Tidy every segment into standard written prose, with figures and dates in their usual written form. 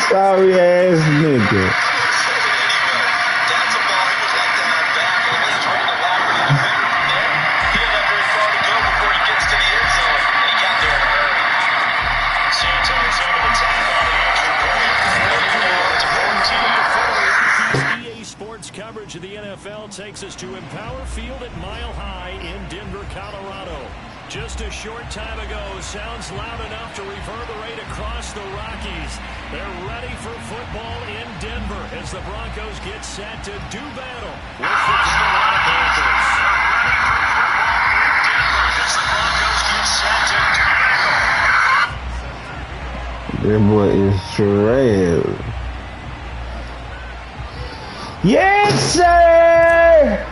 Sorry ass nigga. Coverage of the NFL takes us to Empower Field at Mile High in Denver, Colorado. Just a short time ago, sounds loud enough to reverberate across the Rockies. They're ready for football in Denver as the Broncos get set to do battle with the Carolina Panthers. As the Broncos get set to do battle. That boy is trash. Yes, sir!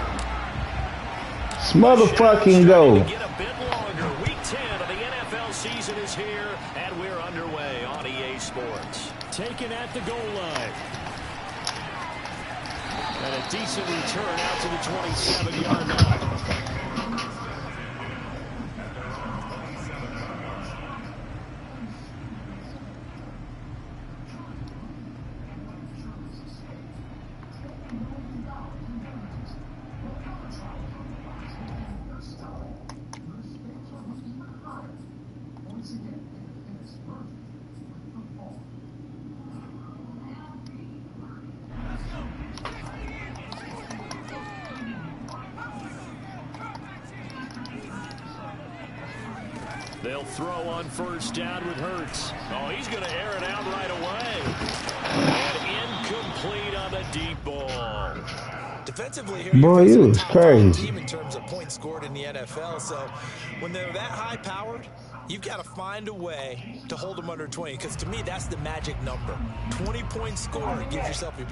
Let's motherfucking go. Get a bit longer. Week 10 of the NFL season is here, and we're underway on EA Sports. Taken at the goal line. And a decent return out to the 27-yard line. They'll throw on first down with Hurts. Oh, he's going to air it out right away. And incomplete on the deep ball. Defensively here, boy, you was crazy. Team in terms of points scored in the NFL. So when they're that high powered, you've got to find a way to hold them under 20. Because to me, that's the magic number. 20 points scored gives yourself your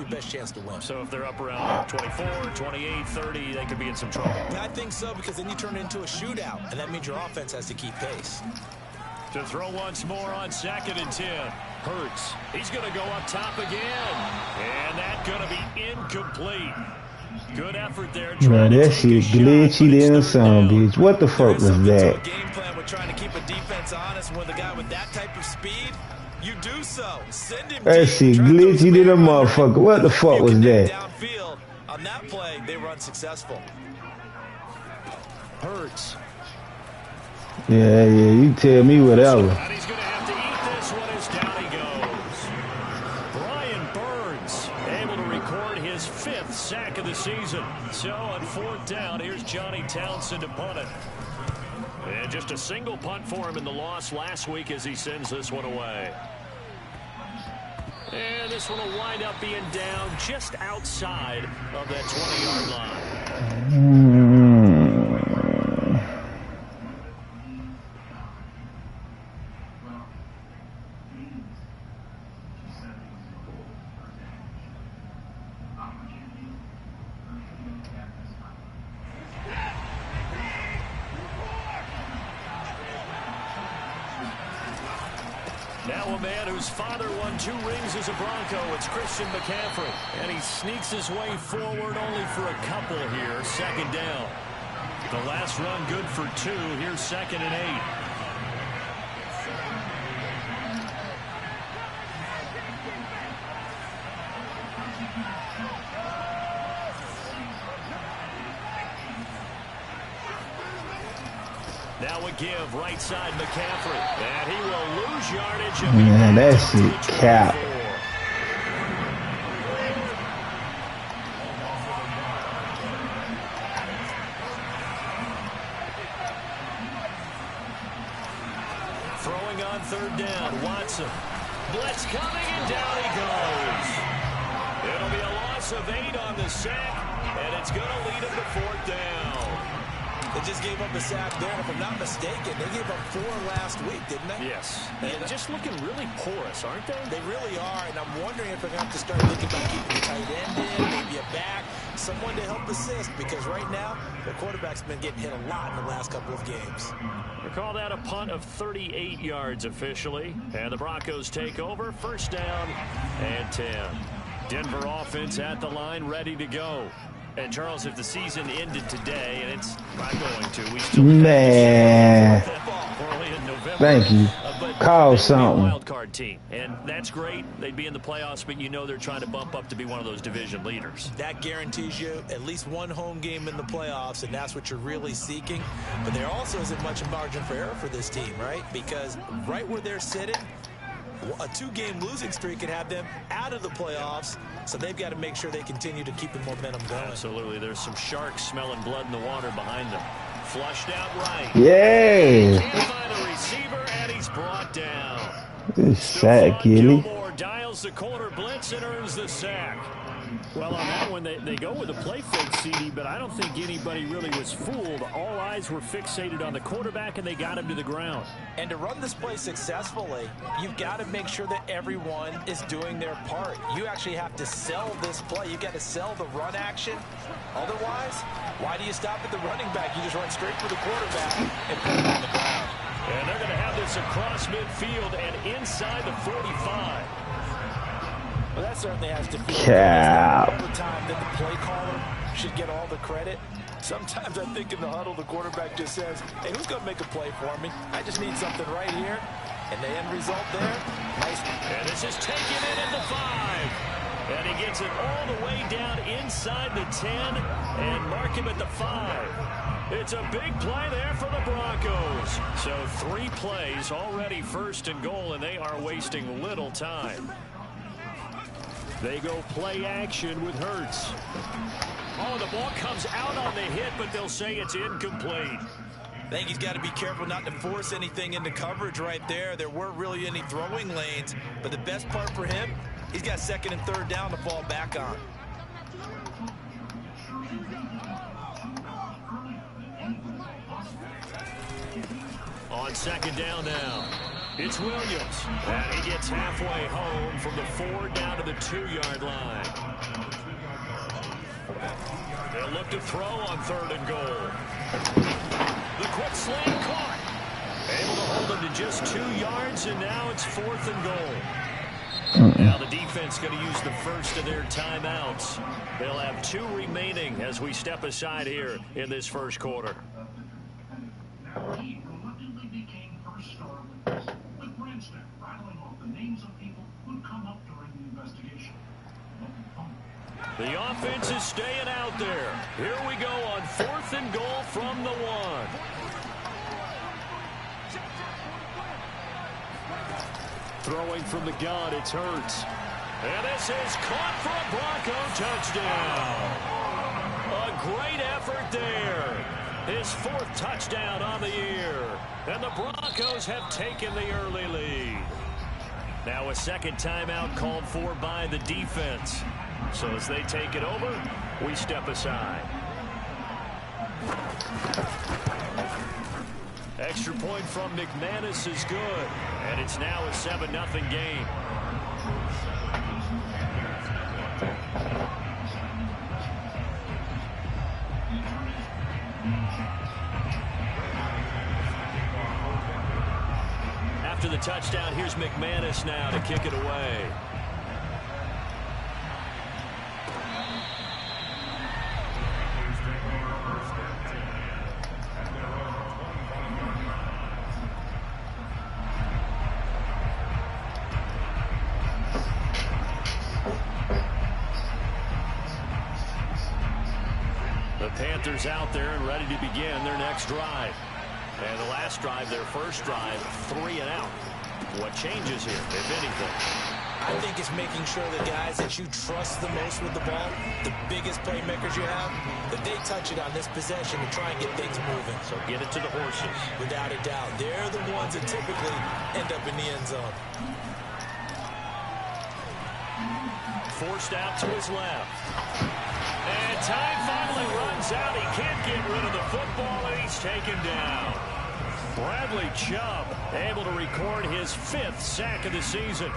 best chance to win. So if they're up around 24, 28, 30, they could be in some trouble. I think so, because then you turn it into a shootout, and that means your offense has to keep pace. To throw once more on 2nd and 10. Hurts. He's going to go up top again. And that's going to be incomplete. Good effort there. Man, that shit glitchy than some bitch. What the fuck was that? Game plan with trying to keep a defense honest with a guy with that type of speed. You do so. Send him that shit glitchy than a motherfucker. What the fuck was that? Downfield. On that play, they were unsuccessful. Hurts. Yeah, you tell me whatever. And he's going to have to eat this one as down he goes. Brian Burns able to record his 5th sack of the season. So on 4th down, here's Johnny Townsend to punt it. And just a single punt for him in the loss last week as he sends this one away. And this one will wind up being down just outside of that 20-yard line. Now a man whose father won 2 rings as a Bronco, it's Christian McCaffrey. And he sneaks his way forward only for a couple here, 2nd down. The last run good for 2, here's 2nd and 8. Now a give, right side McCaffrey. And he will lose yardage. Man, that shit cap. Throwing on 3rd down, Watson. Blitz coming, and down he goes. It'll be a loss of 8 on the sack, and it's going to lead him to 4th down. They just gave up a sack there, and if I'm not mistaken, they gave up 4 last week, didn't they? Yes. And just looking really porous, aren't they? They really are, and I'm wondering if they're going to have to start thinking about keeping the tight end in, maybe a back, someone to help assist, because right now, their quarterback's been getting hit a lot in the last couple of games. They call that a punt of 38 yards officially, and the Broncos take over, 1st down and 10. Denver offense at the line, ready to go. And Charles, if the season ended today, and it's not going to, we still man early in November. Thank you. But Call they would be a something. wild card team, and that's great. They'd be in the playoffs, but you know they're trying to bump up to be one of those division leaders. That guarantees you at least one home game in the playoffs, and that's what you're really seeking. But there also isn't much margin for error for this team, right? Because right where they're sitting, a 2-game losing streak could have them out of the playoffs, so they've got to make sure they continue to keep the momentum going. Absolutely. There's some sharks smelling blood in the water behind them. Flushed out right. Yeah. Can't find a receiver, and he's brought down. This sack, Gilly. Gilmore dials the corner blitz and earns the sack. Well, on that one, they go with a play fake, CD, but I don't think anybody really was fooled. All eyes were fixated on the quarterback, and they got him to the ground. And to run this play successfully, you've got to make sure that everyone is doing their part. You actually have to sell this play. You've got to sell the run action. Otherwise, why do you stop at the running back? You just run straight for the quarterback and put him on the ground. And they're going to have this across midfield and inside the 45. Well, that certainly has to feel Cap. every time that the play caller should get all the credit. Sometimes I think in the huddle, the quarterback just says, hey, who's going to make a play for me? I just need something right here. And the end result there, nice. And this is taken in at the 5. And he gets it all the way down inside the 10 and mark him at the 5. It's a big play there for the Broncos. So 3 plays already first and goal, and they are wasting little time. They go play action with Hurts. Oh, the ball comes out on the hit, but they'll say it's incomplete. I think he's got to be careful not to force anything into coverage right there. There weren't really any throwing lanes, but the best part for him, he's got 2nd and 3rd down to fall back on. On 2nd down now, it's Williams. And he gets halfway home from the 4 down to the 2-yard line. They'll look to throw on 3rd and goal. The quick slant caught. Able to hold him to just 2 yards, and now it's 4th and goal. Now the defense going to use the first of their timeouts. They'll have 2 remaining as we step aside here in this first quarter. The offense is staying out there. Here we go on 4th and goal from the 1. Throwing from the gun, it's Hurts. And this is caught for a Bronco touchdown. A great effort there. His 4th touchdown on the year. And the Broncos have taken the early lead. Now a 2nd timeout called for by the defense. So as they take it over, we step aside. Extra point from McManus is good. And it's now a 7-0 game. After the touchdown, here's McManus now to kick it away. The Panthers out there and ready to begin their next drive. And the last drive, their first drive, 3 and out. What changes here, if anything? I think it's making sure the guys that you trust the most with the ball, the biggest playmakers you have, that they touch it on this possession to try and get things moving. So get it to the horses. Without a doubt. They're the ones that typically end up in the end zone. Forced out to his left. And time finally runs out. He can't get rid of the football, and he's taken down. Bradley Chubb able to record his 5th sack of the season.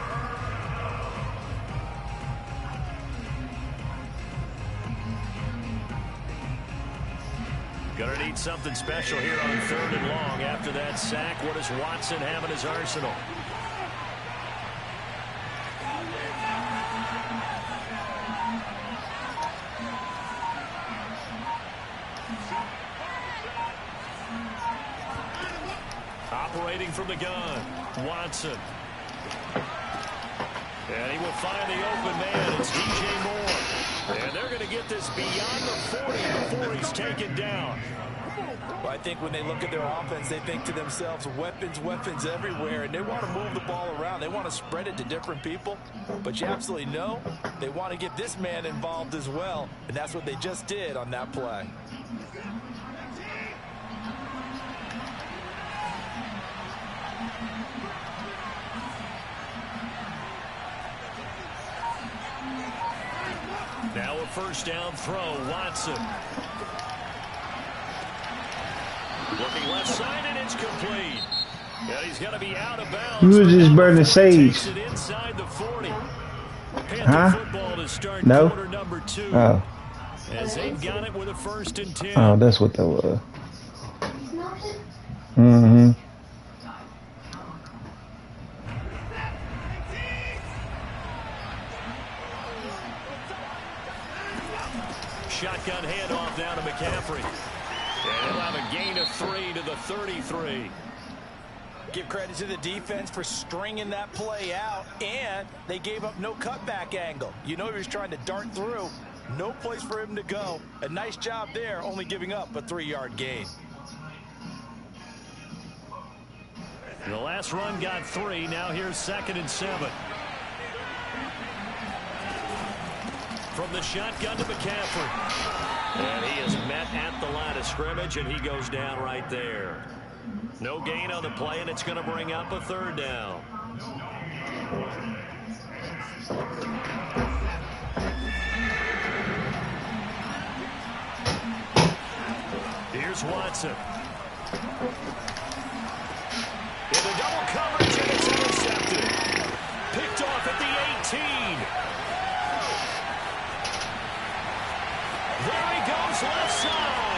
Gonna need something special here on 3rd and long. After that sack, what does Watson have in his arsenal? operating from the gun. Watson. And he will find the open man. It's DJ Moore. And they're going to get this beyond the 40 before he's taken down. Well, I think when they look at their offense, they think to themselves, weapons, weapons everywhere, and they want to move the ball around. They want to spread it to different people, but you absolutely know they want to get this man involved as well, and that's what they just did on that play. Now a first down throw, Watson. Looking left side, and it's complete. And he's going to be out of bounds. He was just burning sage. Takes it inside the 40. Huh? Football to start No. quarter number 2. Oh. As they've got it with a 1st and 10. Oh, that's what that was. Mm-hmm. Shotgun handoff down to McCaffrey. And he'll have a gain of 3 to the 33. Give credit to the defense for stringing that play out, and they gave up no cutback angle. You know he was trying to dart through. No place for him to go. A nice job there, only giving up a 3-yard gain. The last run got 3. Now here's 2nd and 7. From the shotgun to McCaffrey. And he is met at the line of scrimmage, and he goes down right there. No gain on the play, and it's going to bring up a 3rd down. Here's Watson. Into double coverage, and it's intercepted. Picked off at the 18. There he goes left side.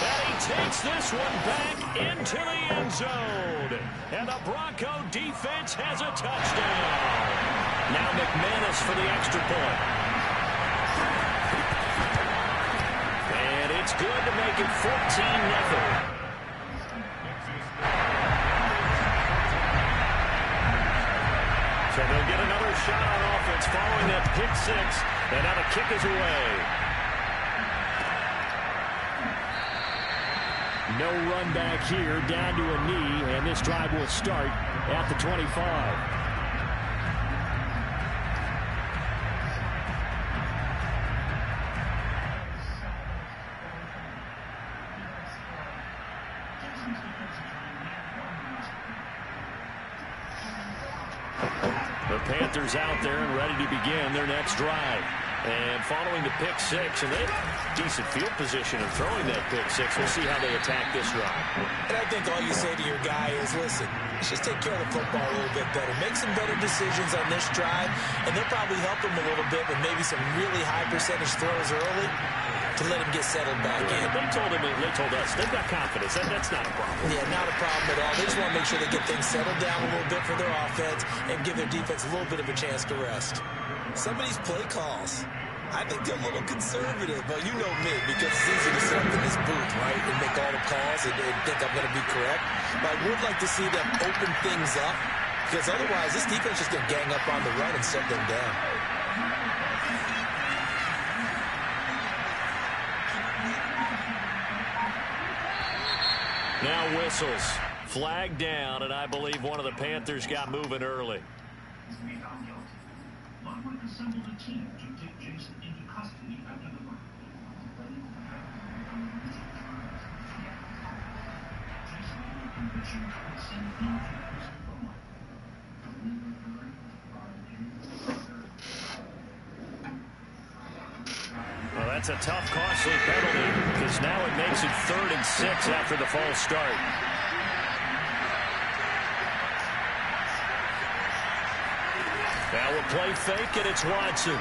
And he takes this one back into the end zone. And the Bronco defense has a touchdown. Now McManus for the extra point. And it's good to make it 14-0. So they'll get another shot on offense following that pick 6. And now the kick is away. No run back here, down to a knee, and this drive will start at the 25. The Panthers out there and ready to begin their next drive. And following the pick 6, and they have decent field position of throwing that pick 6. We'll see how they attack this drive. And I think all you say to your guy is, listen, let's just take care of the football a little bit better. Make some better decisions on this drive, and they'll probably help him a little bit with maybe some really high percentage throws early to let him get settled back in. They told us they've got confidence. That's not a problem. Yeah, not a problem at all. They just want to make sure they get things settled down a little bit for their offense and give their defense a little bit of a chance to rest. Some of these play calls, I think they're a little conservative, but you know me, because it's easy to sit up in this booth, right, and make all the calls and think I'm going to be correct. But I would like to see them open things up, because otherwise this defense is going to gang up on the run and shut them down. Now whistles. Flag down, and I believe one of the Panthers got moving early. Well, that's a tough, costly penalty, because now it makes it 3rd and 6 after the false start. Now we'll play fake, and it's Watson.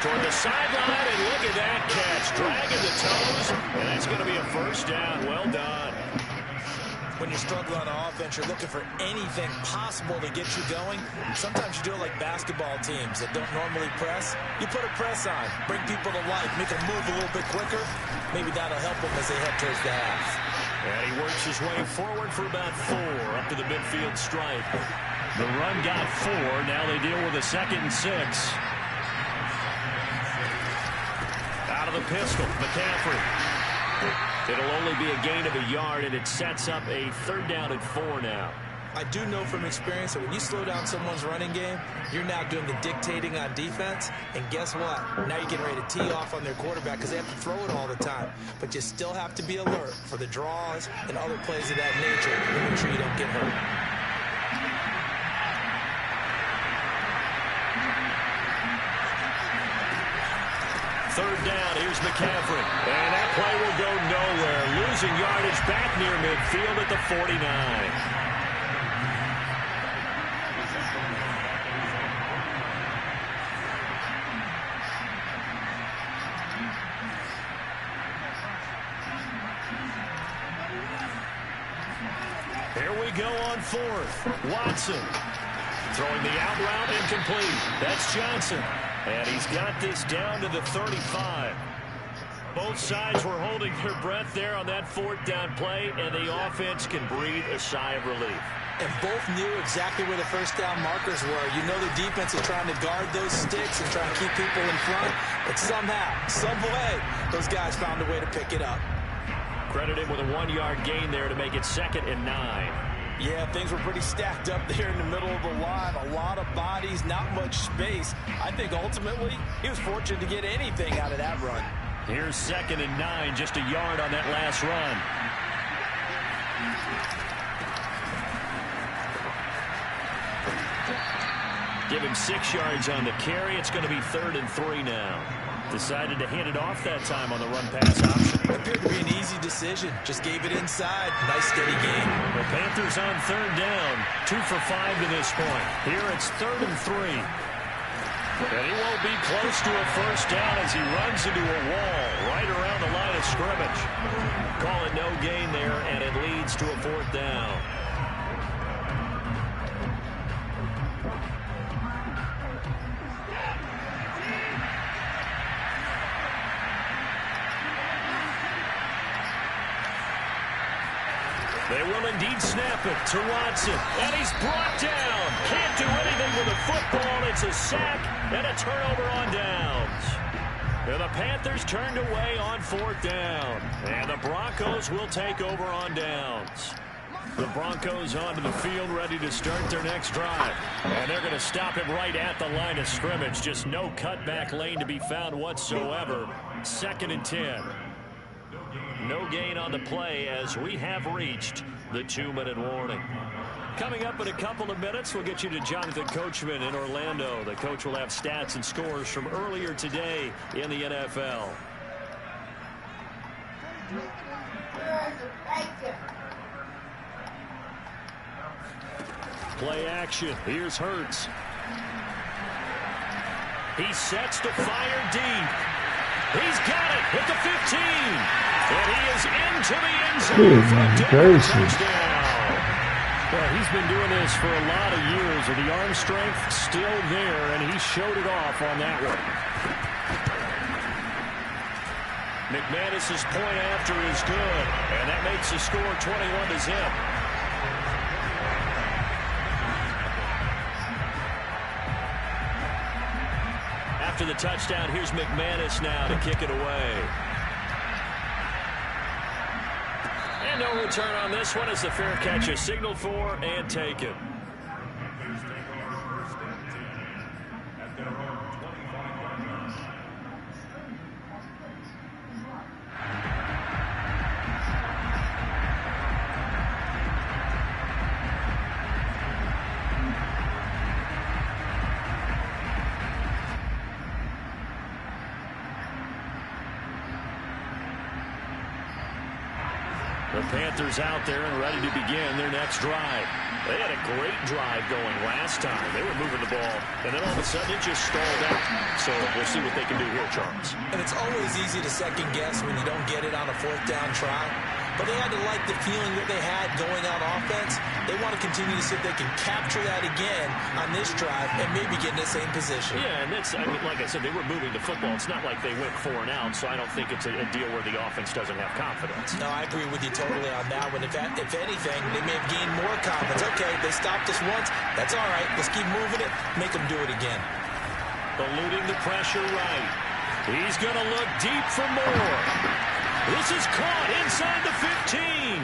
Toward the sideline, and look at that catch. Dragging the toes, and that's going to be a 1st down. Well done. When you're struggling on offense, you're looking for anything possible to get you going. Sometimes you do it like basketball teams that don't normally press. You put a press on, bring people to life, make them move a little bit quicker. Maybe that'll help them as they head towards the half. And he works his way forward for about 4 up to the midfield stripe. The run got 4. Now they deal with a 2nd and 6. Out of the pistol, McCaffrey. It'll only be a gain of a yard, and it sets up a 3rd down and 4 now. I do know from experience that when you slow down someone's running game, you're now doing the dictating on defense. And guess what? Now you're getting ready to tee off on their quarterback because they have to throw it all the time. But you still have to be alert for the draws and other plays of that nature to make sure you don't get hurt. Third down, here's McCaffrey. And that play will go nowhere. Losing yardage back near midfield at the 49. Here we go on 4th. Watson throwing the out route incomplete. That's Johnson. And he's got this down to the 35. Both sides were holding their breath there on that 4th down play, and the offense can breathe a sigh of relief. And both knew exactly where the 1st down markers were. You know the defense is trying to guard those sticks and trying to keep people in front. But somehow, some way, those guys found a way to pick it up. Credit him with a 1-yard gain there to make it 2nd and 9. Yeah, things were pretty stacked up there in the middle of the line. A lot of bodies, not much space. I think ultimately he was fortunate to get anything out of that run. Here's 2nd and 9, just a yard on that last run. Give him 6 yards on the carry. It's going to be 3rd and 3 now. Decided to hand it off that time on the run-pass option. Appeared to be an easy decision. Just gave it inside. Nice, steady game. The Panthers on 3rd down. 2 for 5 to this point. Here it's 3rd and 3. And he won't be close to a 1st down as he runs into a wall right around the line of scrimmage. Call it no gain there, and it leads to a 4th down. They will indeed snap it to Watson. And he's brought down. Can't do anything with the football. It's a sack and a turnover on downs. And the Panthers turned away on 4th down. And the Broncos will take over on downs. The Broncos onto the field ready to start their next drive. And they're going to stop it right at the line of scrimmage. Just no cutback lane to be found whatsoever. 2nd and 10. No gain on the play as we have reached the 2-minute warning. Coming up in a couple of minutes, we'll get you to Jonathan Coachman in Orlando. The coach will have stats and scores from earlier today in the NFL. Play action. Here's Hurts. He sets to fire deep. He's got it at the 15. And he is into the end zone for a touchdown. Well, he's been doing this for a lot of years, and the arm strength still there, and he showed it off on that one. McManus's point after is good, and that makes the score 21-0. After the touchdown, here's McManus now to kick it away. And no return on this one as the fair catch is signaled for and taken. The Panthers out there and ready to begin their next drive. They had a great drive going last time. They were moving the ball, and then all of a sudden it just stalled out. So we'll see what they can do here, Charles. And it's always easy to second guess when you don't get it on a 4th down try. but they had to like the feeling that they had going on offense. They want to continue to see if they can capture that again on this drive and maybe get in the same position. Yeah, and that's, I mean, like I said, they were moving the football. It's not like they went 4 and out, so I don't think it's a deal where the offense doesn't have confidence. No, I agree with you totally on that one. If anything, they may have gained more confidence. Okay, they stopped us once. That's all right. Let's keep moving it. Make them do it again. Eluding the pressure right. He's going to look deep for more. This is caught inside the 15.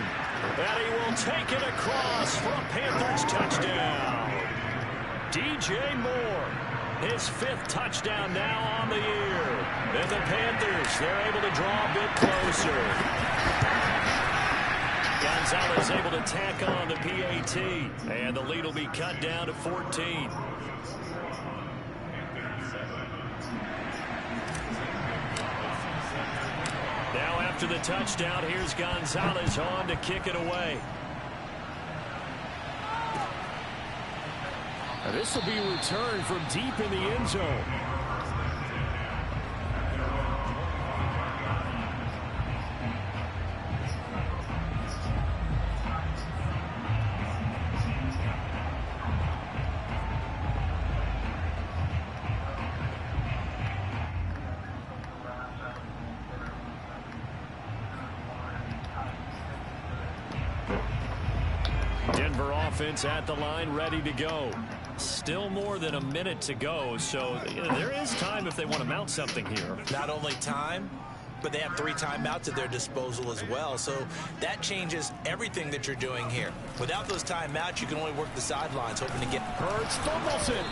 And he will take it across for a Panthers touchdown. DJ Moore, his 5th touchdown now on the year. And the Panthers, they're able to draw a bit closer. Gonzalez able to tack on the PAT. And the lead will be cut down to 14. Now after the touchdown, here's Gonzalez on to kick it away. Now this will be returned from deep in the end zone. Denver offense at the line, ready to go. Still more than a minute to go, so there is time if they want to mount something here. Not only time, but they have 3 timeouts at their disposal as well, so that changes everything that you're doing here. Without those timeouts, you can only work the sidelines, hoping to get... Hurts Fumbleson.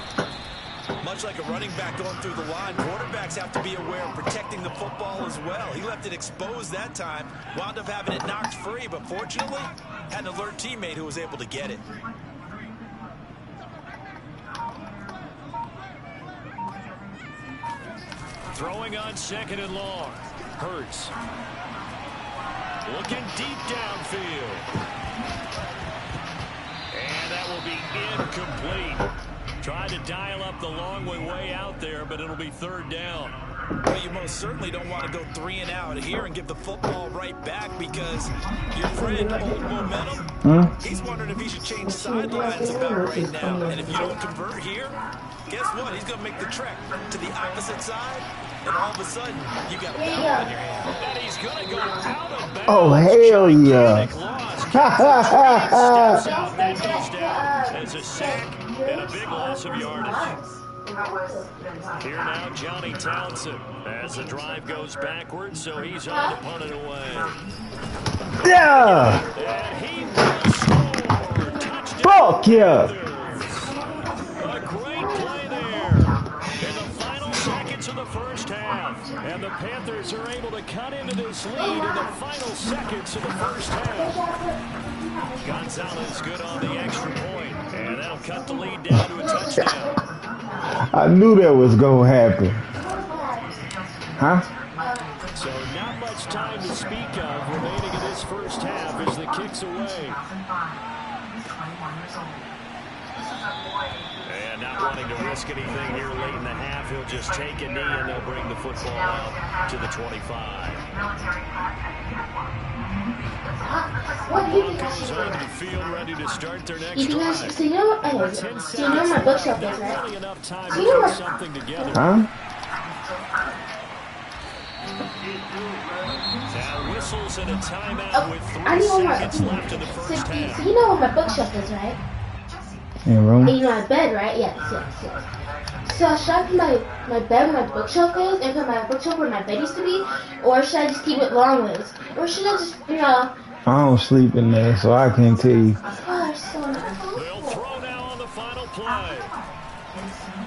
Much like a running back going through the line, quarterbacks have to be aware of protecting the football as well. He left it exposed that time, wound up having it knocked free, but fortunately, had an alert teammate who was able to get it. Throwing on 2nd and long. Hurts. Looking deep downfield. And that will be incomplete. Tried to dial up the long way out there, but it'll be 3rd down. Well, you most certainly don't want to go 3 and out here and give the football right back because your friend, Old Momentum, he's wondering if he should change sidelines about right now. And if you don't convert here, guess what? He's going to make the trek to the opposite side, and all of a sudden, you got a foul on your hand. And he's going to go out of bounds. Oh, hell yeah. Steps out and goes down. It's a sack and a big loss of yardage. Here now, Johnny Townsend, as the drive goes backwards, so he's on to punt it away. Yeah. And he will score. Touchdown. Fuck yeah. A great play there in the final seconds of the first half. And the Panthers are able to cut into this lead in the final seconds of the first half. Gonzalez good on the extra point, and that'll cut the lead down to a touchdown. I knew that was going to happen. Huh? So not much time to speak of remaining in this first half as the kick's away. And not wanting to risk anything here late in the half, he'll just take a knee and they'll bring the football out to the 25. Broncos onto the field, ready to start their next drive. So you know what? So you know where my bookshelf is, right? Really enough time to put something together. Huh? Now whistles and a timeout with 3 seconds left in the first half. So you know where my bookshelf is, right? In the room? And you know my bed, right? Yes. So should I put my bed where my bookshelf is and put my bookshelf where my bed used to be? Or should I just keep it long ways? Or should I just, you know... I don't sleep in there, so I can't tell you. Oh, it's so nice. They'll throw now on the final play.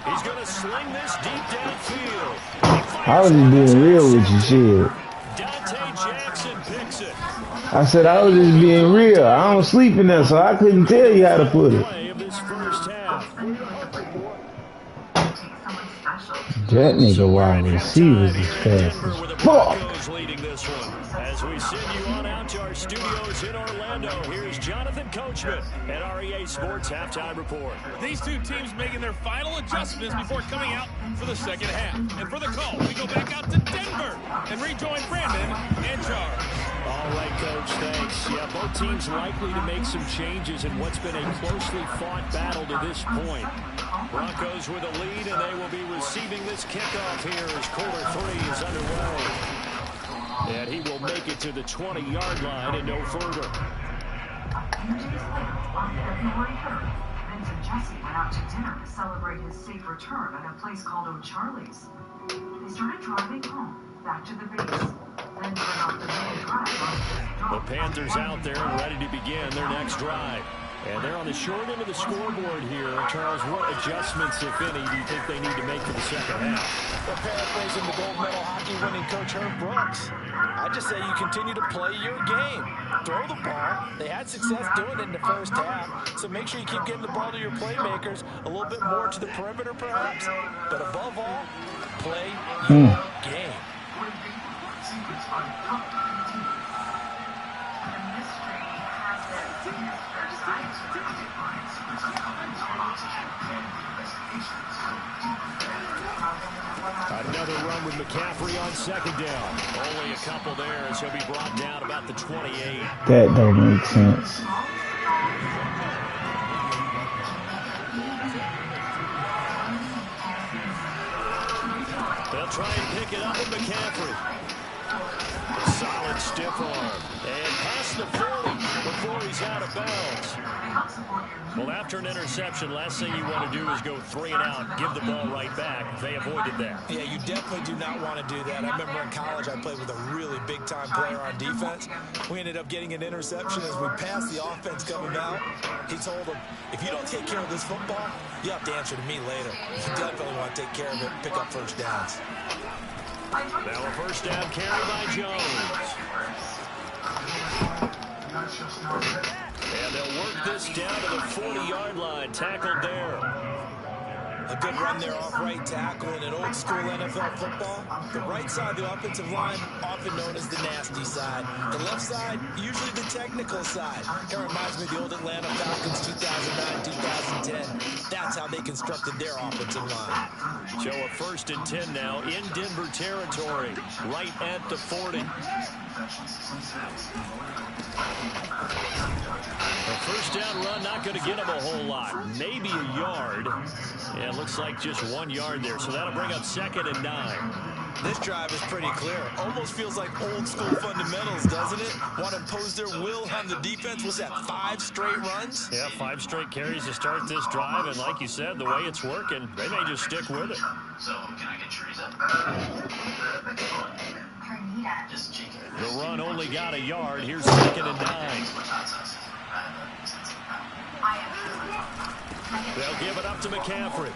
He's going to sling this deep downfield. I was just being real with you, shit. Dante Jackson picks it. I said I was just being real. I don't sleep in there, so I couldn't tell you how to put it. Play of this first half. That nigga wide receivers is fast as fuck. Leading this one. As we send you on out to our studios in Orlando, here's Jonathan Coachman at REA Sports Halftime Report. These two teams making their final adjustments before coming out for the second half. And for the call, we go back out to Denver and rejoin Brandon and Charles. All right, Coach, thanks. Yeah, both teams likely to make some changes in what's been a closely fought battle to this point. Broncos with a lead, and they will be receiving this kickoff here as quarter 3 is underway. And he will make it to the 20-yard line and no further. On February 3rd, Vince and Jesse went out to dinner to celebrate his safe return at a place called O'Charlie's. They started driving home, back to the base. The Panthers out there and ready to begin their next drive. And they're on the short end of the scoreboard here. Charles, what adjustments, if any, do you think they need to make for the second half? Well, paraphrasing the gold medal hockey winning coach Herb Brooks, I just say you continue to play your game. Throw the ball. They had success doing it in the first half, so make sure you keep getting the ball to your playmakers, a little bit more to the perimeter perhaps, but above all, play your game. Another run with McCaffrey on second down. Only a couple there as he'll be brought down about the 28. That don't make sense. They'll try and pick it up with McCaffrey. A solid stiff arm. And past the 40 before he's out of bounds. Well, after an interception, last thing you want to do is go 3 and out, give the ball right back. They avoided that. Yeah, you definitely do not want to do that. I remember in college I played with a really big-time player on defense. We ended up getting an interception as we passed the offense coming out. He told him, if you don't take care of this football, you have to answer to me later. You definitely want to take care of it, pick up first downs. Now a first down carry by Jones. And they'll work this down to the 40-yard line. Tackled there. A good run there off right tackle in an old-school NFL football. The right side of the offensive line, often known as the nasty side. The left side, usually the technical side. Kind of reminds me of the old Atlanta Falcons 2009, 2010. That's how they constructed their offensive line. So a 1st and 10 now in Denver territory, right at the 40. A first down run, not going to get him a whole lot. Maybe a yard. Yeah, it looks like just 1 yard there. So that'll bring up 2nd and 9. This drive is pretty clear. Almost feels like old school fundamentals, doesn't it? Want to impose their will on the defense. Was that 5 straight runs? Yeah, 5 straight carries to start this drive. And like you said, the way it's working, they may just stick with it. So, can I get chorizo? The run only got a yard. Here's 2nd and 9. They'll give it up to McCaffrey.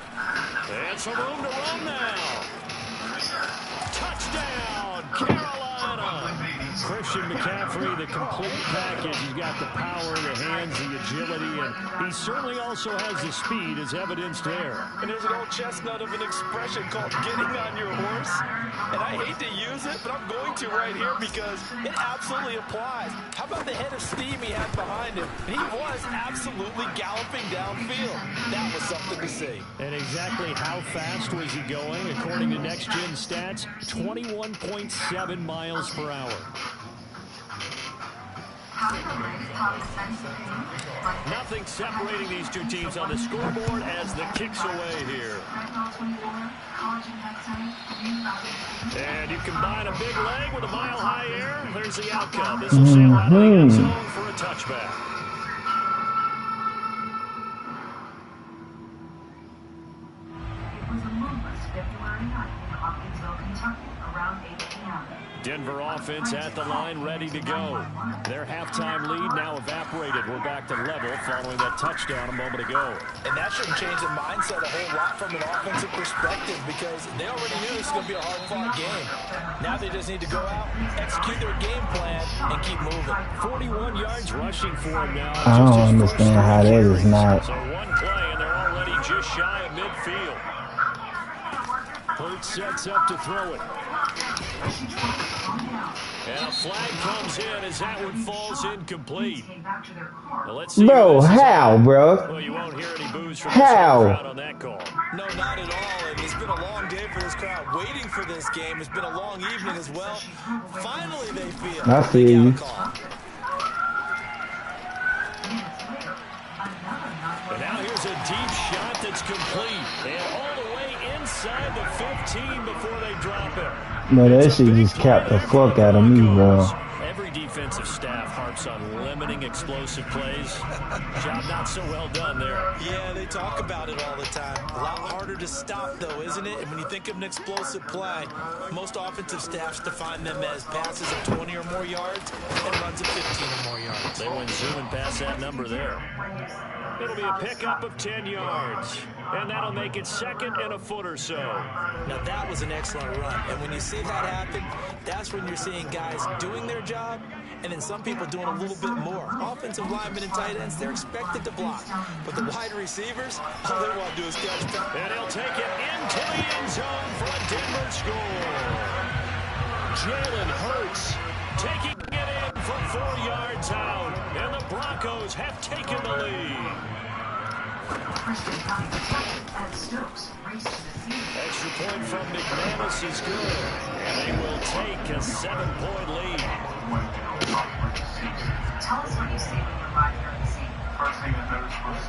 And some room to run now. Touchdown, Carolina. Christian McCaffrey, the complete package. He's got the power, the hands, the agility, and he certainly also has the speed as evidenced there. And there's an old chestnut of an expression called getting on your horse. And I hate to use it, but I'm going to right here because it absolutely applies. How about the head of steam he had behind him? He was absolutely galloping downfield. That was something to see. And exactly how fast was he going? According to Next Gen Stats, 21.7 miles per hour. Nothing separating these two teams on the scoreboard as the kick's away here. And you combine a big leg with a mile-high air, there's the outcome. This will sail out of the end zone for a touchback. It was a moonless February night in Hopkinsville, Kentucky, around 8 p.m. Denver offense at the line, ready to go. Their halftime lead now evaporated. We're back to level following that touchdown a moment ago. And that shouldn't change the mindset a whole lot from an offensive perspective because they already knew this was going to be a hard-fought game. Now they just need to go out, execute their game plan, and keep moving. 41 yards rushing for him now. I don't understand how that is not. So one play, and they're already just shy of midfield. Hurts sets up to throw it. And a flag comes in as that one falls incomplete. Now let's see Bro, how, bro? Well, you won't hear any boos from How? this crowd on that call. No, not at all. And it's been a long day for this crowd waiting for this game. It's been a long evening as well. Finally, they feel I feel you. And now here's a deep shot that's complete. And all the way inside the 15 before they drop it. No, that shit just capped the fuck out of me, bro. Every defensive staff harps on limiting explosive plays. Job not so well done there. Yeah, they talk about it all the time. A lot harder to stop, though, isn't it? And when you think of an explosive play, most offensive staffs define them as passes of 20 or more yards and runs of 15 or more yards. They went zooming past that number there. It'll be a pickup of 10 yards. And that'll make it second and a foot or so. Now, that was an excellent run. And when you see that happen, that's when you're seeing guys doing their job and then some people doing a little bit more. Offensive linemen and tight ends, they're expected to block. But the wide receivers, all they want to do is catch back. And he'll take it into the end zone for a Denver score. Jalen Hurts taking it in for 4 yards out. And the Broncos have taken the lead. Extra point from McManus is good. And they will take a 7-point lead. Tell us what you see when you arrive here at the scene. First thing I noticed was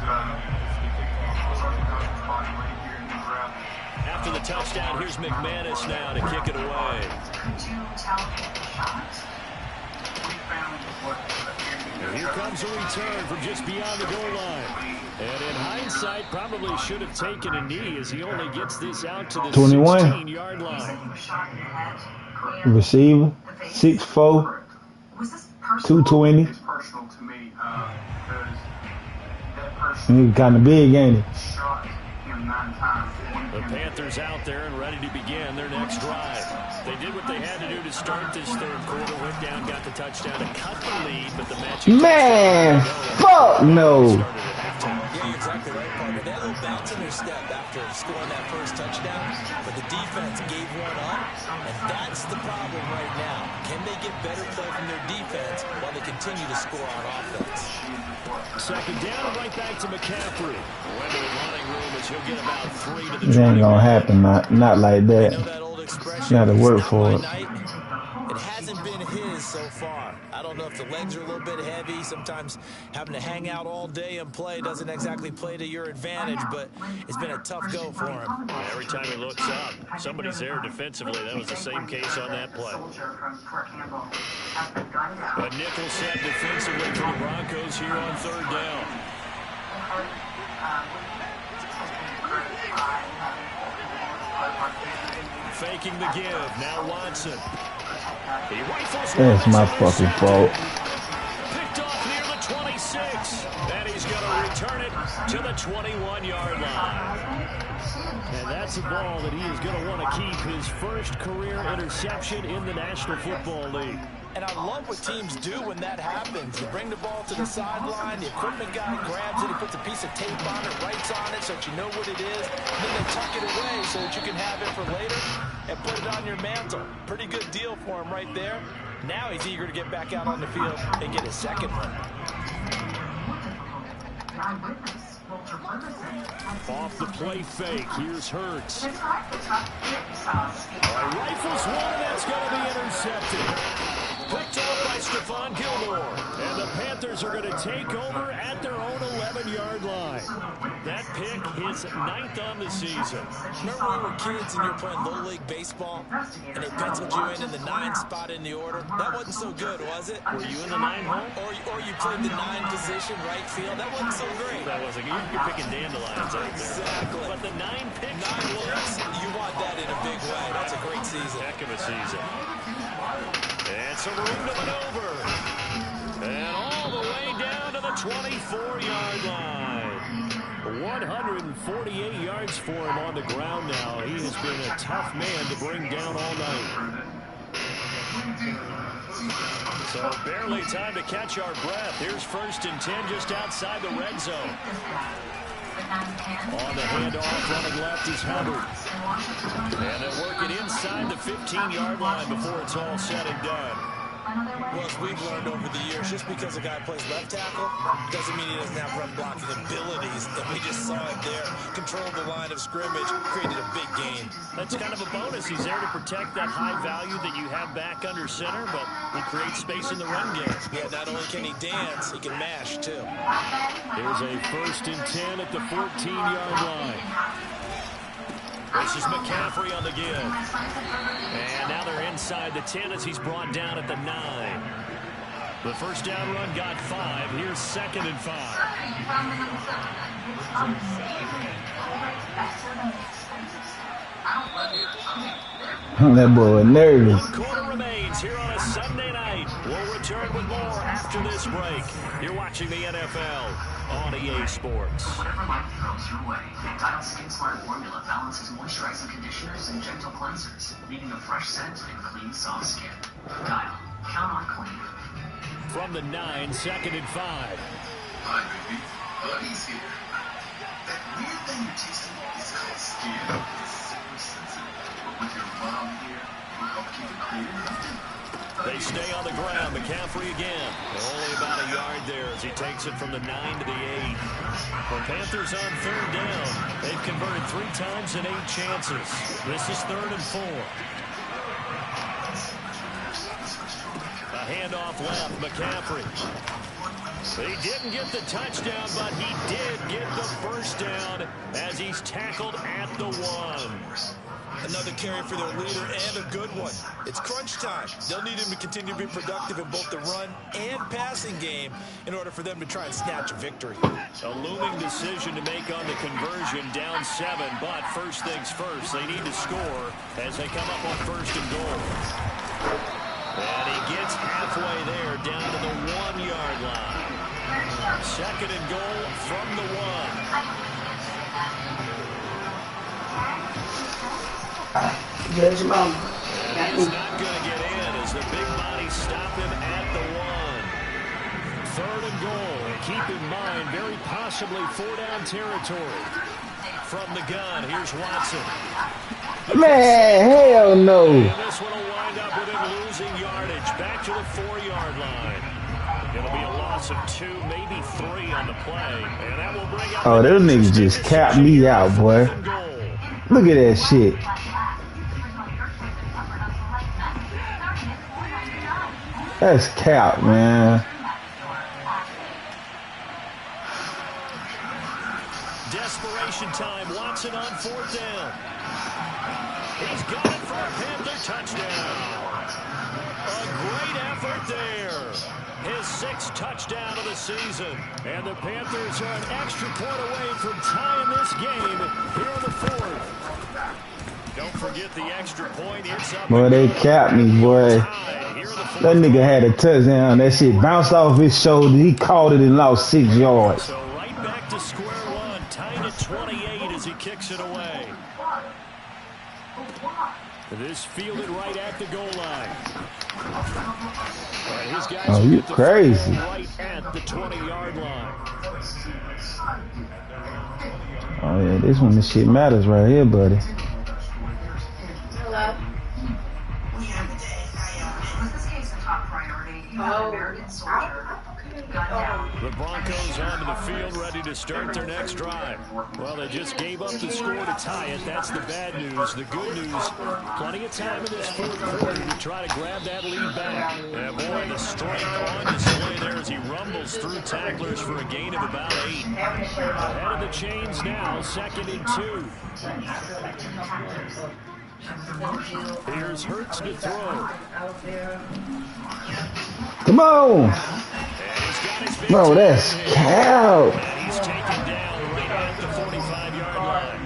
after the touchdown, here's McManus now to kick it away. Could you tell if the shot? And here comes a return from just beyond the goal line. And in hindsight, probably should have taken a knee as he only gets this out to the 16-yard line. Receiver, 6'4", 220. It's personal to me because that person He's kind of big, ain't he? shot him 9 times. The Panthers out there and ready to begin their next drive. They did what they had to do to start this third quarter. Went down, got the touchdown to cut the lead, but the match. Man, fuck no. Yeah, you're exactly right, partner. They had a little bounce in their step after scoring that first touchdown, but the defense gave one up, and that's the problem right now. Can they get better play from their defense while they continue to score on offense? Second down, right back to McCaffrey. Went to the running room as he'll get about 3 to the It ain't gonna happen, not like You know that. that old expression? You gotta work for it. It hasn't been his so far. I don't know if the legs are a little bit heavy. Sometimes having to hang out all day and play doesn't exactly play to your advantage, but it's been a tough go for him. Every time he looks up, somebody's there defensively. That was the same case on that play. A nickel set defensively for the Broncos here on third down. Faking the give. Now Watson. He rifles. That's my fucking fault. Picked off near the 26. And he's going to return it to the 21-yard line. And that's a ball that he is going to want to keep, his first career interception in the National Football League. And I love what teams do when that happens. You bring the ball to the sideline, the equipment guy grabs it, he puts a piece of tape on it, writes on it so that you know what it is, and then they tuck it away so that you can have it for later and put it on your mantle. Pretty good deal for him right there. Now he's eager to get back out on the field and get his second one. Off the play fake, here's Hurts. Rifles one, that's going to be intercepted. Picked off by Stephon Gilmore. And the Panthers are going to take over at their own 11-yard line. That pick his 9th on the season. Remember when we were kids and you were playing Little League Baseball and they penciled you in the 9 spot in the order? That wasn't so good, was it? Were you in the 9 hole? Or you played the 9 position, right field? That wasn't so great. That wasn't good. You're picking dandelions out there. Exactly. But the 9 picks. 9 looks, you want that in a big way. That's a great season. Heck of a season. And some room to maneuver. And all the way down to the 24-yard line. 148 yards for him on the ground now. He has been a tough man to bring down all night. So barely time to catch our breath. Here's 1st and 10 just outside the red zone. On the handoff, running left is Hubbard. And they'll work it inside the 15-yard line before it's all said and done. Well, as we've learned over the years, just because a guy plays left tackle doesn't mean he doesn't have run blocking abilities. And we just saw it there. Controlled the line of scrimmage, created a big gain. That's kind of a bonus. He's there to protect that high value that you have back under center, but he creates space in the run game. Yeah, not only can he dance, he can mash, too. Here's a 1st and 10 at the 14-yard line. This is McCaffrey on the give. And now they're inside the 10 as he's brought down at the 9. The first down run got 5. Here's 2nd and 5. That boy nervous. 1 quarter remains here on a Sunday night. We'll return with more after this break. You're watching the NFL on EA Sports. Whatever life throws your way, Dial Skin Smart Formula balances moisturizing conditioners and gentle cleansers, leaving a fresh scent and clean, soft skin. Dial. Count on clean. From the 9, 2nd and 5. Hi, baby. Buddy's here. That weird thing you're tasting is called skin. It's super sensitive. But with your mom here, we'll help keep it clear. They stay on the ground. McCaffrey again. Only about a yard there as he takes it from the 9 to the 8. The Panthers on 3rd down. They've converted 3 times in 8 chances. This is 3rd and 4. A handoff left. McCaffrey. He didn't get the touchdown, but he did get the first down as he's tackled at the 1. Another carry for their leader and a good one. It's crunch time. They'll need him to continue to be productive in both the run and passing game in order for them to try and snatch a victory. A looming decision to make on the conversion, down 7, but first things first, they need to score as they come up on 1st and goal. And he gets halfway there, down to the 1-yard line. 2nd and goal from the 1. There's mom. He's not going to get in as the big bodies stop him at the 1. 3rd and goal. And keep in mind, very possibly 4-down territory. From the gun, here's Watson. Man, hell no. And this one will wind up with him losing yardage. Back to the 4-yard line. It'll be a loss of 2, maybe 3 on the play. And that will bring up those niggas just capped me out, boy. Look at that shit. That's cap, man. Desperation time. Watson on 4th down. He's got it for a Panther touchdown. A great effort there. His 6th touchdown of the season. And the Panthers are an extra point away from tying this game here in the 4th. Don't forget the extra point. It's up. Boy, they capped me, boy. That nigga had a touchdown. That shit bounced off his shoulder. He caught it and lost 6 yards. So right back to square one. Tied at 28 as he kicks it away. This fielded right at the goal line. His guys Oh, you crazy. Right at the 20-yard line. Oh, yeah, this one, this shit matters right here, buddy. Hello? Was this case a top priority? You have an American soldier gunned down. The Broncos onto the field, ready to start their next drive. Well, they just gave up the score to tie it. That's the bad news. The good news, plenty of time in this 4th quarter to try to grab that lead back. And boy, the strength on display there as he rumbles through tacklers for a gain of about 8. Ahead of the chains now, 2nd and 2. Here's Hurts to throw. Come on. Bro, that's cow. And he's taken down right at the 45-yard line.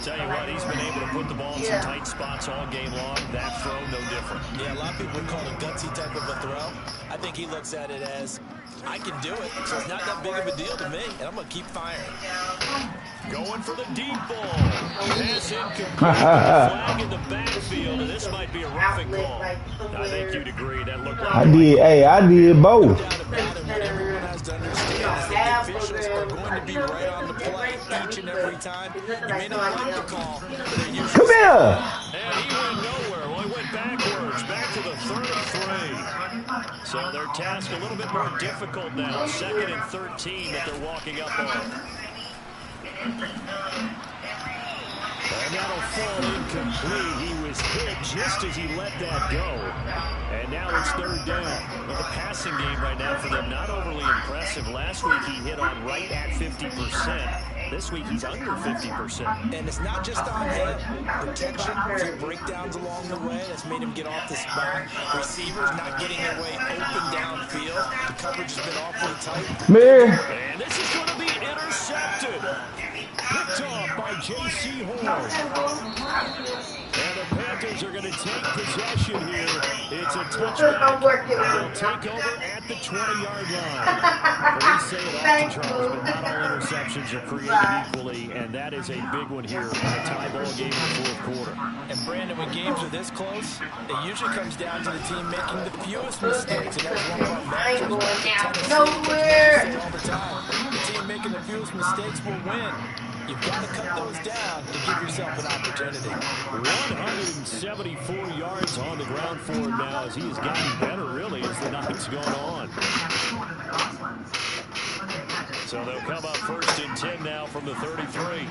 Tell you what, he's been able to put the ball in some tight spots all game long. That throw, no different. Yeah, a lot of people would call it a gutsy type of a throw. I think he looks at it as, I can do it, so it's not that big of a deal to me, and I'm going to keep firing. Going for the deep ball. Pass incomplete. Flag in the backfield, and this might be a roughing call. I think you'd agree that looked like I did both. Everyone has to understand that the officials are going to be right on the play each and every time. You may not like the call, but they're usually... Come here. And he went nowhere. Well, he went backwards. Back to the 3rd and 3. So their task a little bit more difficult now. 2nd and 13 that they're walking up on. And that'll fall incomplete. He was hit just as he let that go. And now it's 3rd down. Well, the passing game right now for them, not overly impressive. Last week he hit on right at 50%. This week he's under 50%. And it's not just on him. Protection, a few breakdowns along the way. That's made him get off the spot. Receivers not getting their way open downfield. The coverage has been awfully tight. Man. And this is going to be intercepted. Picked off by J.C. Horn. And the Panthers are going to take possession here. It's a touchback. They'll take over at the 20-yard line. We say it often, Charles, but not all interceptions are created equally, and that is a big one here in a tie ball game in the 4th quarter. And Brandon, when games are this close, it usually comes down to the team making the fewest mistakes. And that's one of our matches. Tennessee, all the time. The team making the fewest mistakes will win. You've got to cut those down to give yourself an opportunity. 174 yards on the ground for him now as he has gotten better, really, as the night's going on. So they'll come up 1st and 10 now from the 33.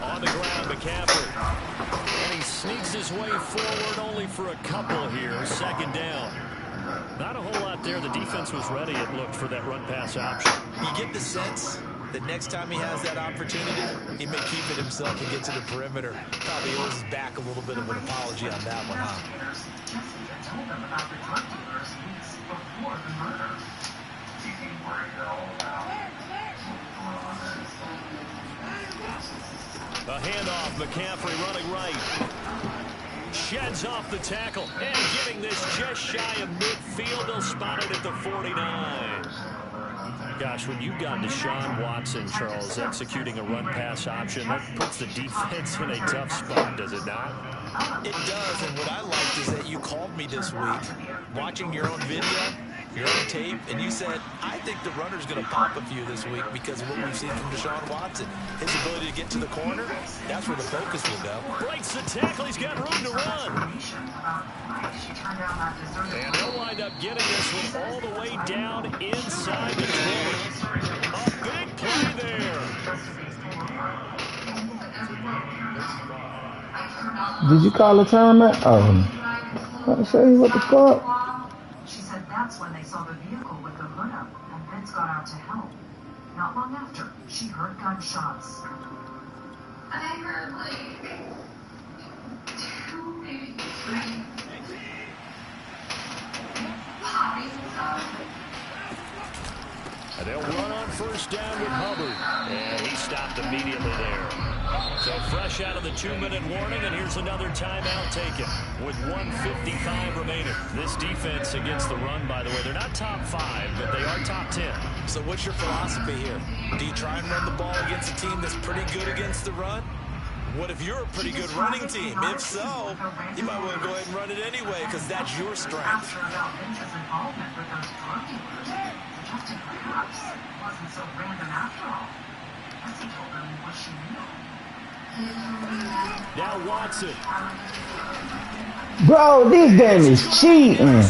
On the ground, McCaffrey. And he sneaks his way forward only for a couple here. 2nd down. Not a whole lot there. The defense was ready, it looked, for that run-pass option. You get the sense that next time he has that opportunity, he may keep it himself and get to the perimeter. Probably owes his back a little bit of an apology on that one, huh? A handoff, McCaffrey running right. Sheds off the tackle and getting this just shy of midfield. They'll spot it at the 49. Gosh, when you've got Deshaun Watson, Charles, executing a run-pass option, that puts the defense in a tough spot, does it not? It does, and what I liked is that you called me this week, watching your own video, your own tape, and you said, I think the runner's going to pop a few this week because of what we've seen from Deshaun Watson. His ability to get to the corner, that's where the focus will go. Breaks the tackle, he's got room to run. And they'll wind up getting this one all the way down inside the 20. A big play there. Did you call a timeout? Oh, I say what the fuck? She said that's when they saw the vehicle with the hood up, and Vince got out to help. Not long after, she heard gunshots. I heard like 2, maybe 3 popping stuff. And they'll run on 1st down with Hubbard. And he stopped immediately there. So fresh out of the 2-minute warning, and here's another timeout taken with 1:55 remaining. This defense against the run, by the way, they're not top 5, but they are top 10. So what's your philosophy here? Do you try and run the ball against a team that's pretty good against the run? What if you're a pretty good running team? If so, you might want to go ahead and run it anyway because that's your strength. Wasn't so random after all. That's told them what she knew. Now Watson. Bro, this game is cheating.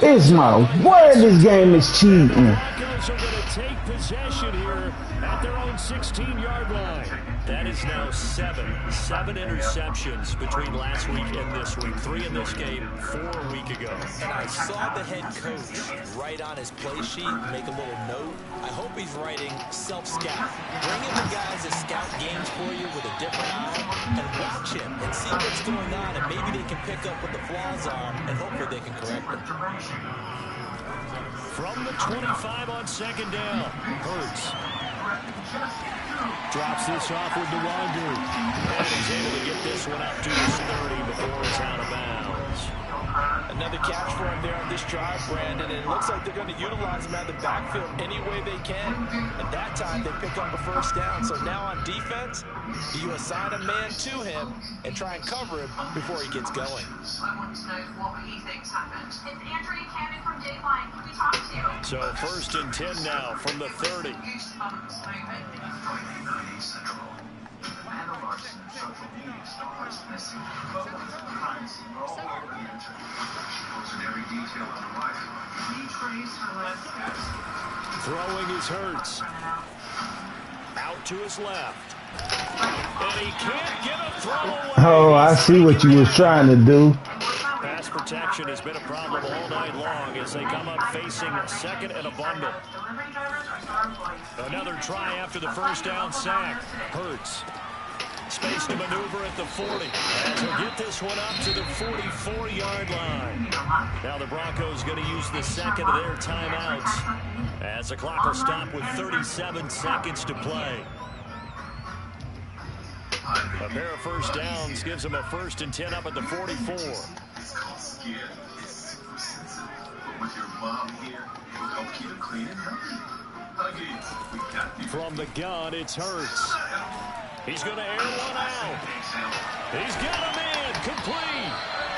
It's my word, this game is cheating. Broncos are going to take possession here at their own 16-yard line. That is now 7 interceptions between last week and this week. 3 in this game, 4 a week ago. And I saw the head coach write on his play sheet, make a little note. I hope he's writing self-scout. Bring in the guys that scout games for you with a different eye and watch him and see what's going on, and maybe they can pick up what the flaws are and hopefully they can correct them. From the 25 on 2nd down, Hurts drops this off with Nwangu. And he's able to get this one up to his 30 before it's out of bounds. Another catch for him there on this drive, Brandon, and it looks like they're going to utilize him out of the backfield any way they can. At that time, they pick up a 1st down. So now on defense, you assign a man to him and try and cover him before he gets going. I want to know what he thinks happened. It's Andrea Cannon from Dateline. Can we talk to you? So 1st and 10 now from the 30. Amanda Larson, social media star, is missing. Photos and privacy are all over the internet. She posted every detail on her life. We trace her last steps. Throwing his Hurts. Out to his left. And he can't get a throw away. Oh, I see what you was trying to do. Pass protection has been a problem all night long as they come up facing second and a bundle. Another try after the first down sack. Hurts. Space to maneuver at the 40. As he'll get this one up to the 44-yard line. Now the Broncos going to use the second of their timeouts as the clock will stop with 37 seconds to play. A pair of first downs gives them a 1st and 10 up at the 44. It's called skin. It's super sensitive. But with your mom here, it will help keep it clean and healthy. Huggies, we got you. From the gun, it's Hurts. He's going to air one out. He's got him in. Complete.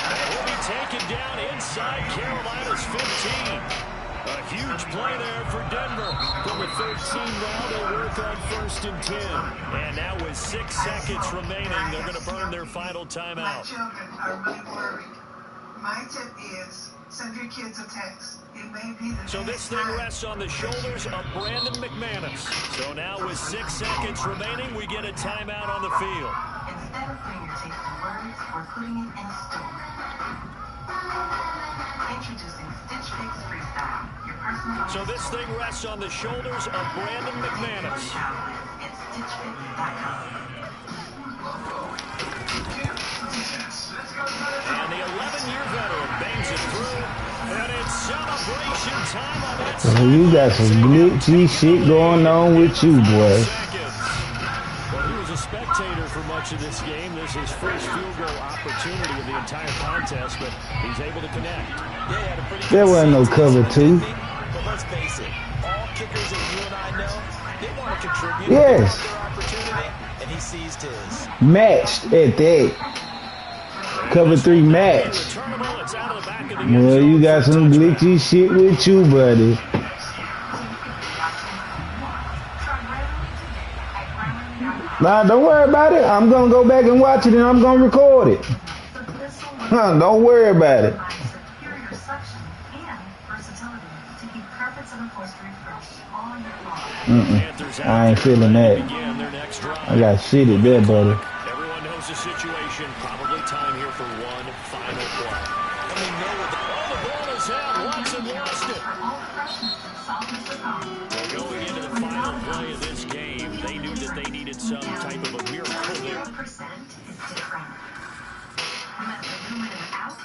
And he'll be taken down inside Carolina's 15. A huge play there for Denver. From the 13 now, they'll work on 1st and 10. And now with 6 seconds remaining, they're going to burn their final timeout. My children are really worried. My tip is send your kids a text. It may be the So this thing rests on the shoulders of Brandon McManus. So now with 6 seconds remaining, we get a timeout on the field. Instead of fingertips and words, we're putting it in a story. Introducing Stitch Fix Freestyle, your personal... So this thing rests on the shoulders of Brandon McManus. It's StitchFix.com. And the 11-year veteran bangs it through. And it's celebration time on that So you got some glitchy shit going on with you, boy. Well, he was a spectator for much of this game. This is his first field goal opportunity of the entire contest, but he's able to connect. Yeah, he had a pretty There wasn't no cover two. But let's face it, all kickers that you and I know, they want to contribute. Yes. They want their opportunity, and he seized his. Matched at that. Cover 3 match. Well, you got some glitchy shit with you, buddy. Nah, don't worry about it. I'm going to go back and watch it, and I'm going to record it. Don't worry about it. Superior suction and versatility to keep carpets and upholstery fresh all year long. I ain't feeling that. I got shitted there, buddy. Everyone knows the situation. Probably time here for one final play. And we know what the ball is out. Watson lost it. Well, going into the final play of this game, they knew that they needed some type of a miracle there. 0% is different. With aluminum out,